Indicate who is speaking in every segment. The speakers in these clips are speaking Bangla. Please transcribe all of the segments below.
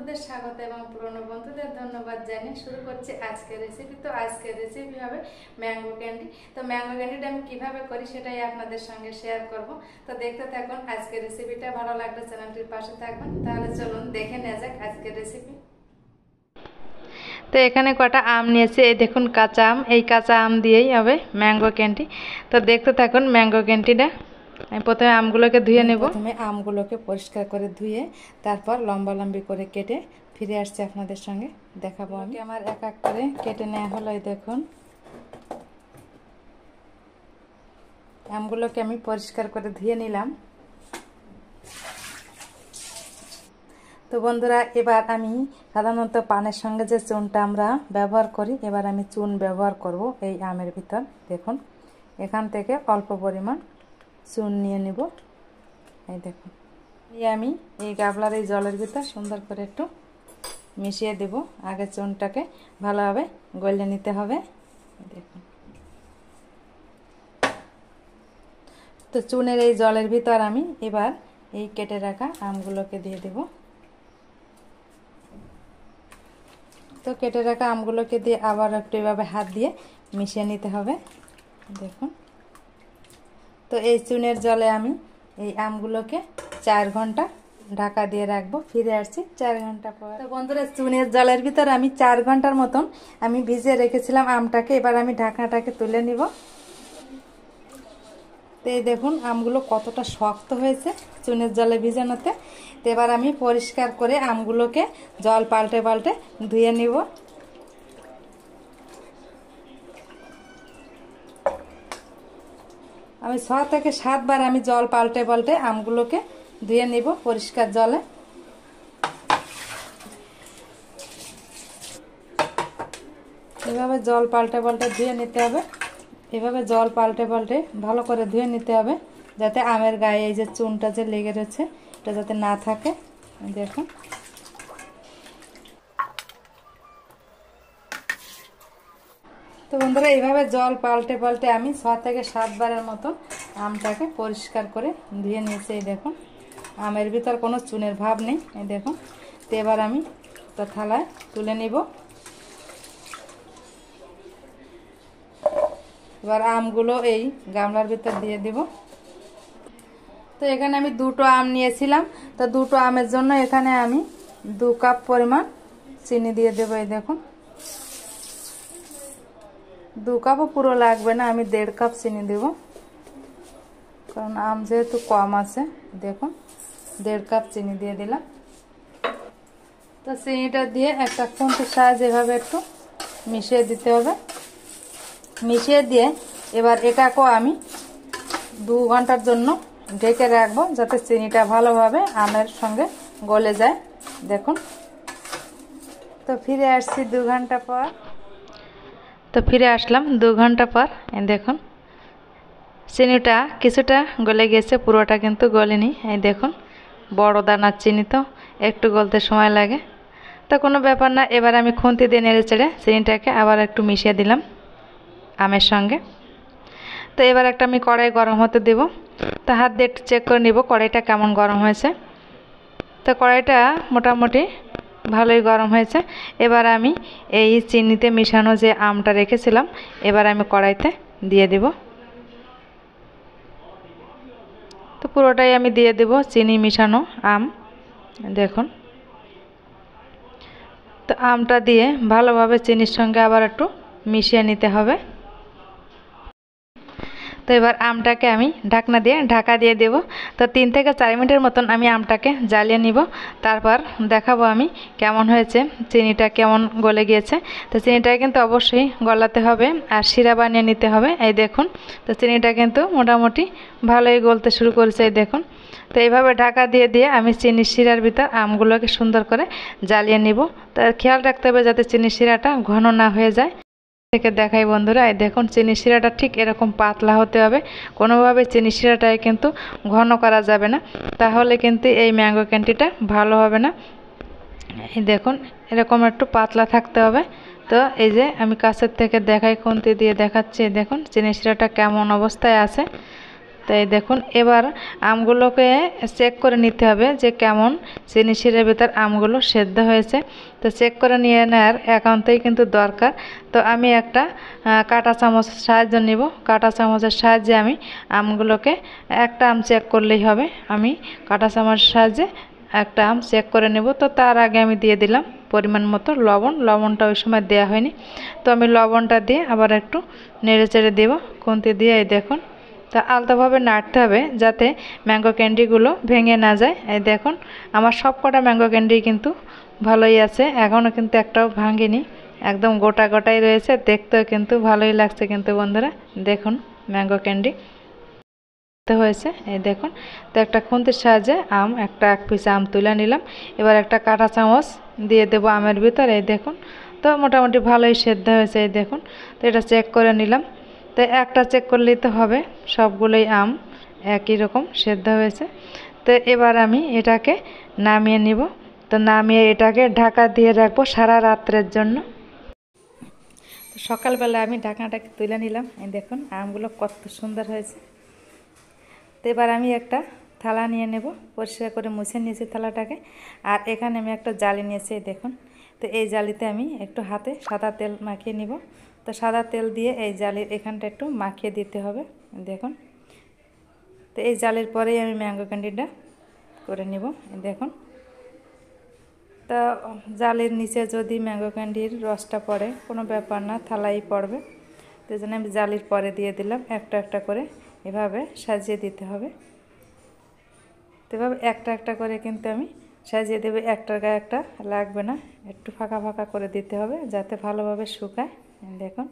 Speaker 1: বন্ধুদের স্বাগত এবং পুরনো বন্ধুদের ধন্যবাদ জানিয়ে শুরু করছি আজকের রেসিপি। তো আজকের রেসিপি হবে ম্যাঙ্গো ক্যান্ডি। তো ম্যাঙ্গো ক্যান্ডিটা আমি কিভাবে করি সেটাই আপনাদের সঙ্গে শেয়ার করব। তো দেখতে থাকুন আজকের রেসিপিটা, ভালো লাগলে চ্যানেলটির পাশে থাকবেন। তাহলে চলুন দেখে নেওয়া যাক আজকের রেসিপি। তো এখানে কটা আম নিয়েছি, এই দেখুন কাঁচা আম। এই কাঁচা আম দিয়েই হবে ম্যাঙ্গো ক্যান্ডি। তো দেখতে থাকুন ম্যাঙ্গো ক্যান্ডিটা। আমি প্রথমে আমগুলোকে ধুয়ে নেব। প্রথমে আমগুলোকে পরিষ্কার করে ধুয়ে তারপর লম্বা লম্বি করে কেটে ফিরে আসছি আপনাদের সঙ্গে দেখাবো। আমি আমার এক এক করে কেটে নেওয়া হলো। এই দেখুন আমগুলোকে আমি পরিষ্কার করে ধুয়ে নিলাম। তো বন্ধুরা, এবার আমি সাধারণত পানের সঙ্গে যে চুনটা আমরা ব্যবহার করি, এবার আমি চুন ব্যবহার করব এই আমের ভিতর। দেখুন এখান থেকে অল্প পরিমাণ চুন নিয়ে নিব। এই দেখুন আমি এই গাবলার এই জলের ভিতর সুন্দর করে একটু মিশিয়ে দেব। আগে চুনটাকে ভালোভাবে গলে নিতে হবে। দেখুন তো চুনের এই জলের ভিতর আমি এবার এই কেটে রাখা আমগুলোকে দিয়ে দেব। তো কেটে রাখা আমগুলোকে দিয়ে আবার একটু এভাবে হাত দিয়ে মিশিয়ে নিতে হবে। দেখুন তো এই চুনের জলে আমি এই আমগুলোকে 4 ঘন্টা ঢাকা দিয়ে রাখবো। ফিরে আসছি 4 ঘন্টা পর। তো বন্ধুরা, চুনের জলের ভিতর আমি 4 ঘন্টার মতন আমি ভিজিয়ে রেখেছিলাম আমটাকে। এবার আমি ঢাকনাটাকে তুলে নিব। তো এই দেখুন আমগুলো কতটা শক্ত হয়েছে চুনের জলে ভিজানোতে। তো এবার আমি পরিষ্কার করে আমগুলোকে জল পাল্টে পাল্টে ধুয়ে নিব। আমি 6 থেকে 7 বার আমি জল পাল্টে পাল্টে আমগুলোকে ধুয়ে নিব পরিষ্কার জলে। এভাবে জল পাল্টে পাল্টে ধুয়ে নিতে হবে। এভাবে জল পাল্টে পাল্টে ভালো করে ধুয়ে নিতে হবে, যাতে আমের গায়ে এই যে চুনটা যে লেগে রয়েছে এটা যাতে না থাকে। দেখুন তো বন্ধুরা, এইভাবে জল পাল্টে পাল্টে আমি 6 থেকে 7 বারের মতো আমটাকে পরিষ্কার করে ধুয়ে নিয়েছি। এই দেখুন আমের ভিতর কোনো চুনের ভাব নেই। এই দেখুন তো এবার আমি তো থালায় তুলে নিব। এবার আমগুলো এই গামলার ভিতর দিয়ে দিব। তো এখানে আমি 2টো আম নিয়েছিলাম। তো 2টো আমের জন্য এখানে আমি 2 কাপ পরিমাণ চিনি দিয়ে দেবো। এই দেখুন 2 কাপও পুরো লাগবে না, আমি 1.5 কাপ চিনি দেব, কারণ আম যেহেতু কম আছে। দেখুন 1.5 কাপ চিনি দিয়ে দিলাম। তো চিনিটা দিয়ে একটা খুন্তির সাহায্যে এভাবে একটু মিশিয়ে দিতে হবে। মিশিয়ে দিয়ে এবার এটাকেও আমি 2 ঘন্টার জন্য ঢেকে রাখবো, যাতে চিনিটা ভালোভাবে আমের সঙ্গে গলে যায়। দেখুন তো ফিরে আসছি 2 ঘন্টা পর। তো ফিরে আসলাম 2 ঘন্টা পর। দেখুন চিনিটা কিছুটা গলে গেছে, পুরোটা কিন্তু গলেনি। এই দেখুন বড় দানার চিনি, তো একটু গলতে সময় লাগে। তো কোনো ব্যাপার না। এবার আমি খুন্তি দিয়ে নেড়ে চেড়ে চিনিটাকে আবার একটু মিশিয়ে দিলাম আমের সঙ্গে। তো এবার একটা আমি কড়াই গরম হতে দেব। তো হাত দিয়ে একটু চেক করে নিব কড়াইটা কেমন গরম হয়েছে। তো কড়াইটা মোটামুটি ভালোই গরম হয়েছে। এবার আমি এই চিনিতে মিশানো যে আমটা রেখেছিলাম এবার আমি কড়াইতে দিয়ে দেব। তো পুরোটাই আমি দিয়ে দেব চিনি মিশানো আম। দেখুন তো আমটা দিয়ে ভালোভাবে চিনির সঙ্গে আবার একটু মিশিয়ে নিতে হবে। তো এবার আমটাকে আমি ঢাকনা দিয়ে ঢাকা দিয়ে দেব। তো 3 থেকে 4 মিনিটের মতন আমি আমটাকে জ্বালিয়ে নিব। তারপর দেখাবো আমি কেমন হয়েছে, চিনিটা কেমন গলে গিয়েছে। তো চিনিটা কিন্তু অবশ্যই গলাতে হবে আর শিরা বানিয়ে নিতে হবে। এই দেখুন তো চিনিটা কিন্তু মোটামুটি ভালোই গলতে শুরু করেছে। এই দেখুন তো এইভাবে ঢাকা দিয়ে দিয়ে আমি চিনির শিরার ভিতর আমগুলোকে সুন্দর করে জ্বালিয়ে নিব। তো খেয়াল রাখতে হবে যাতে চিনির শিরাটা ঘন না হয়ে যায়। থেকে দেখাই বন্ধুরা, এই দেখুন চিনি শিরাটা ঠিক এরকম পাতলা হতে হবে। কোনোভাবে চিনি শিরাটাই কিন্তু ঘন করা যাবে না, তাহলে কিন্তু এই ম্যাঙ্গো ক্যান্ডিটা ভালো হবে না। এই দেখুন এরকম একটু পাতলা থাকতে হবে। তো এই যে আমি কাছের থেকে দেখাই, খুন্তি দিয়ে দেখাচ্ছি। দেখুন চিনি শিরাটা কেমন অবস্থায় আছে। তাই দেখুন এবার আমগুলোকে চেক করে নিতে হবে যে কেমন চিনি শিরার ভিতর আমগুলো সেদ্ধ হয়েছে। তো চেক করে নিয়ে নেওয়ার একান্তই কিন্তু দরকার। তো আমি একটা কাঁটা চামচের সাহায্য নিব। কাঁটা চামচের সাহায্যে আমি আমগুলোকে একটা আম চেক করলেই হবে। আমি কাঁটা চামচের সাহায্যে একটা আম চেক করে নেব। তো তার আগে আমি দিয়ে দিলাম পরিমাণ মতো লবণ। লবণটা ওই সময় দেওয়া হয়নি, তো আমি লবণটা দিয়ে আবার একটু নেড়ে চেড়ে দেবো খুন্তি দিয়ে। এই দেখুন, তা আলতোভাবে নাড়তে হবে যাতে ম্যাঙ্গো ক্যান্ডিগুলো ভেঙে না যায়। এই দেখুন আমার সব কটা ম্যাঙ্গো ক্যান্ডি কিন্তু ভালোই আছে, এখনও কিন্তু একটাও ভাঙেনি, একদম গোটা গোটাই রয়েছে। দেখতেও কিন্তু ভালোই লাগছে কিন্তু বন্ধুরা। দেখুন ম্যাঙ্গো ক্যান্ডি হয়েছে, এই দেখুন। তো একটা খুন্তির সাহায্যে এক পিস আম তুলে নিলাম। এবার একটা কাঁটা চামচ দিয়ে দেবো আমের ভিতরে। এই দেখুন, তো মোটামুটি ভালোই সেদ্ধ হয়েছে। এই দেখুন, তো এটা চেক করে নিলাম। তো একটা চেক করলেই তো হবে, সবগুলোই আম একই রকম সেদ্ধ হয়েছে। তো এবার আমি এটাকে নামিয়ে নিব। তো নামিয়ে এটাকে ঢাকা দিয়ে রাখবো সারা রাত্রের জন্য। তো সকালবেলা আমি ঢাকনাটাকে তুলে নিলাম। এই দেখুন আমগুলো কত সুন্দর হয়েছে। তো এবার আমি একটা থালা নিয়ে নেব, পরিষ্কার করে মুছে নিয়েছি থালাটাকে। আর এখানে আমি একটা জালি নিয়েছি, দেখুন। তো এই জালিতে আমি একটু হাতে সাদা তেল মাখিয়ে নিব। তো সাদা তেল দিয়ে এই জালির এখানটা একটু মাখিয়ে দিতে হবে, দেখুন। তো এই জালির পরেই আমি ম্যাঙ্গো ক্যান্ডিটা করে নিব, দেখুন। তো জালির নিচে যদি ম্যাঙ্গো ক্যান্ডির রসটা পড়ে কোনো ব্যাপার না, থালাই পড়বে। তো এই জন্য আমি জালির পরে দিয়ে দিলাম। একটা একটা করে এভাবে সাজিয়ে দিতে হবে। তো এভাবে একটা একটা করে কিন্তু আমি সাজিয়ে দেবো, একটার গায়ে একটা লাগবে না, একটু ফাঁকা ফাঁকা করে দিতে হবে যাতে ভালোভাবে শুকায়, দেখুন।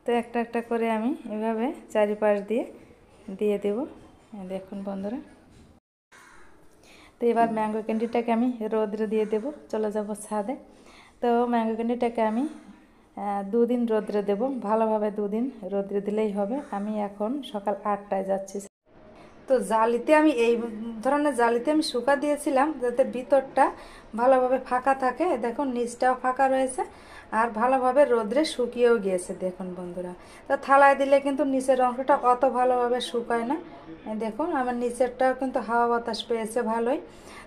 Speaker 1: তো একটা একটা করে আমি এভাবে চারিপাশ দিয়ে দেব, দেখুন বন্ধুরা। তো এবার ম্যাঙ্গো ক্যান্ডিটাকে আমি রোদ্রে দিয়ে দেব, চলে যাব ছাদে। তো ম্যাঙ্গো ক্যান্ডিটাকে আমি 2 দিন রোদ্রে দেব, ভালোভাবে 2 দিন রোদ্রে দিলেই হবে। আমি এখন সকাল 8টায় যাচ্ছি। তো জালিতে আমি এই ধরনের জালিতে আমি শুকা দিয়েছিলাম যাতে ভিতরটা ভালোভাবে ফাঁকা থাকে, দেখুন নিচটাও ফাঁকা রয়েছে আর ভালোভাবে রোদ্রে শুকিয়েও গিয়েছে, দেখুন বন্ধুরা। তো থালায় দিলে কিন্তু নিচের অংশটা অত ভালোভাবে শুকায় না, দেখুন আমার নিচেরটাও কিন্তু হাওয়া বাতাস পেয়েছে ভালোই।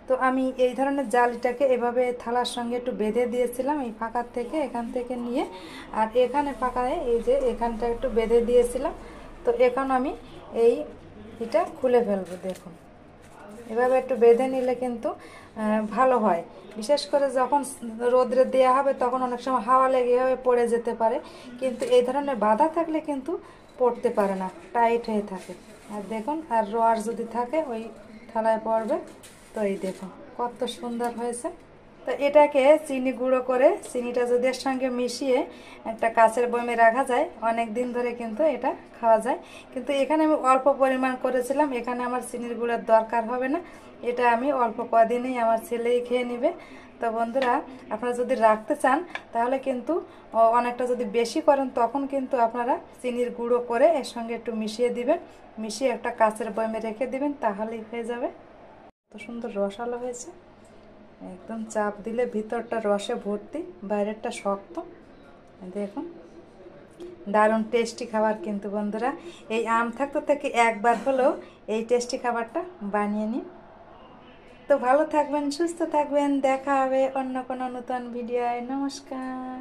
Speaker 1: তো আমি এই ধরনের জালিটাকে এভাবে থালার সঙ্গে একটু বেঁধে দিয়েছিলাম এই ফাঁকার থেকে, এখান থেকে নিয়ে। আর এখানে ফাঁকায় এই যে এখানটা একটু বেঁধে দিয়েছিলাম। তো এখন আমি এটা খুলে ফেলবো, দেখুন। এভাবে একটু বেঁধে নিলে কিন্তু ভালো হয়, বিশেষ করে যখন রোদ্রে দেওয়া হবে তখন অনেক সময় হাওয়া লেগে এভাবে পড়ে যেতে পারে, কিন্তু এই ধরনের বাঁধা থাকলে কিন্তু পড়তে পারে না, টাইট হয়ে থাকে। আর দেখুন, আর রস যদি থাকে ওই থালায় পড়বে। তো এই দেখুন কত সুন্দর হয়েছে। তো এটাকে চিনি গুঁড়ো করে চিনিটা যদি এর সঙ্গে মিশিয়ে একটা কাঁচের বয়মে রাখা যায়, অনেক দিন ধরে কিন্তু এটা খাওয়া যায়। কিন্তু এখানে আমি অল্প পরিমাণ করেছিলাম, এখানে আমার চিনির গুঁড়োর দরকার হবে না, এটা আমি অল্প কদিনেই আমার ছেলেই খেয়ে নেবে। তো বন্ধুরা, আপনারা যদি রাখতে চান তাহলে কিন্তু অনেকটা যদি বেশি করেন তখন কিন্তু আপনারা চিনির গুঁড়ো করে এর সঙ্গে একটু মিশিয়ে দিবেন, মিশিয়ে একটা কাঁচের বয়মে রেখে দিবেন, তাহলেই হয়ে যাবে। কত সুন্দর রসালো হয়েছে, একদম চাপ দিলে ভিতরটা রসে ভর্তি, বাইরেরটা শক্ত, দেখুন। দারুণ টেস্টি খাবার কিন্তু বন্ধুরা। এই আম থাকতে থেকে একবার হলেও এই টেস্টি খাবারটা বানিয়ে নিন। তো ভালো থাকবেন, সুস্থ থাকবেন, দেখা হবে অন্য কোনো নতুন ভিডিওয়। নমস্কার।